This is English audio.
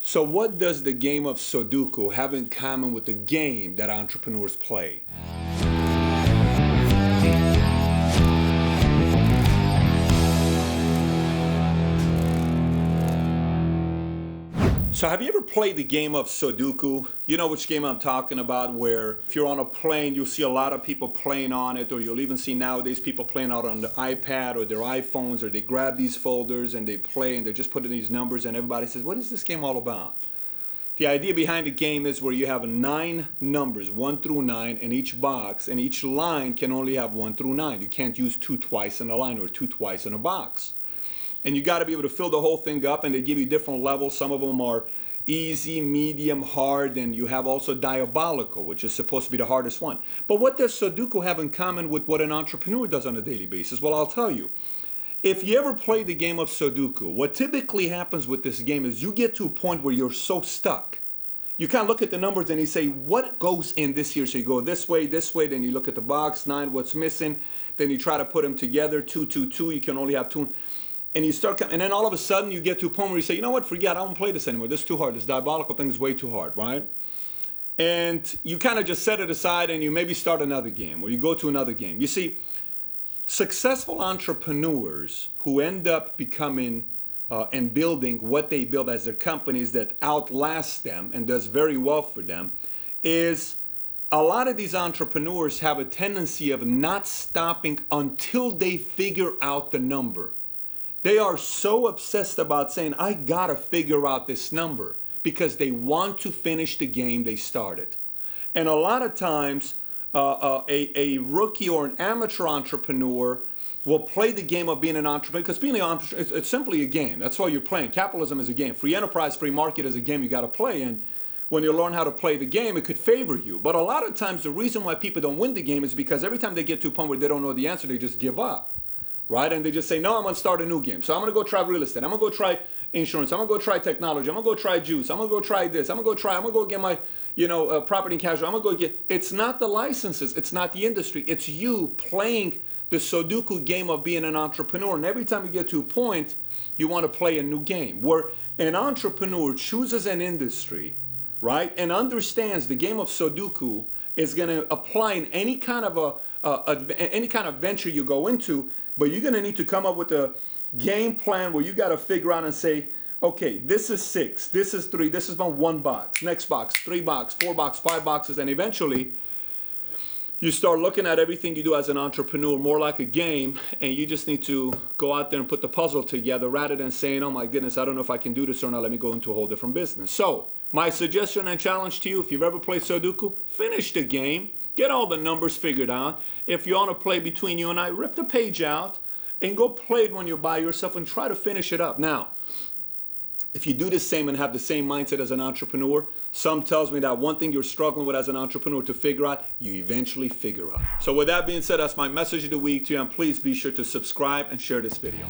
So what does the game of Sudoku have in common with the game that entrepreneurs play? So have you ever played the game of Sudoku? You know which game I'm talking about, where if you're on a plane, you'll see a lot of people playing on it, or you'll even see nowadays people playing out on the iPad or their iPhones, or they grab these folders and they play and they're just putting these numbers and everybody says, what is this game all about? The idea behind the game is where you have 9 numbers, 1 through 9 in each box, and each line can only have 1 through 9. You can't use 2 twice in a line or 2 twice in a box. And you got to be able to fill the whole thing up, and they give you different levels. Some of them are easy, medium, hard, and you have also diabolical, which is supposed to be the hardest one. But what does Sudoku have in common with what an entrepreneur does on a daily basis? Well, I'll tell you. If you ever play the game of Sudoku, what typically happens with this game is you get to a point where you're so stuck. You kind of look at the numbers and you say, what goes in this here? So you go this way, then you look at the box, 9, what's missing? Then you try to put them together, 2, 2, 2, you can only have 2. And you start, and then all of a sudden you get to a point where you say, you know what, forget, I don't play this anymore. This is too hard. This diabolical thing is way too hard, right? And you kind of just set it aside and you maybe start another game or you go to another game. You see, successful entrepreneurs who end up becoming and building what they build as their companies that outlast them and does very well for them is a lot of these entrepreneurs have a tendency of not stopping until they figure out the number. They are so obsessed about saying, I gotta figure out this number, because they want to finish the game they started. And a lot of times, a rookie or an amateur entrepreneur will play the game of being an entrepreneur, because being an entrepreneur, it's simply a game. That's why you're playing. Capitalism is a game. Free enterprise, free market is a game you gotta play. And when you learn how to play the game, it could favor you. But a lot of times, the reason why people don't win the game is because every time they get to a point where they don't know the answer, they just give up. Right? And they just say, no, I'm going to start a new game. So I'm going to go try real estate. I'm going to go try insurance. I'm going to go try technology. I'm going to go try juice. I'm going to go try this. I'm going to go get my, property and casualty. I'm going to go get, it's not the licenses. It's not the industry. It's you playing the Sudoku game of being an entrepreneur. And every time you get to a point, you want to play a new game where an entrepreneur chooses an industry, right? And understands the game of Sudoku is going to apply in any kind of any kind of venture you go into. But you're going to need to come up with a game plan where you got to figure out and say, okay, this is 6, this is 3, this is about 1 box, next box, 3 box, 4 box, 5 boxes, and eventually you start looking at everything you do as an entrepreneur more like a game, and you just need to go out there and put the puzzle together rather than saying, oh my goodness, I don't know if I can do this or not, let me go into a whole different business. So my suggestion and challenge to you, if you've ever played Sudoku, finish the game. Get all the numbers figured out. If you want to play between you and I, rip the page out and go play it when you're by yourself and try to finish it up. Now, if you do the same and have the same mindset as an entrepreneur, some tells me that one thing you're struggling with as an entrepreneur to figure out, you eventually figure out. So with that being said, that's my message of the week to you, and please be sure to subscribe and share this video.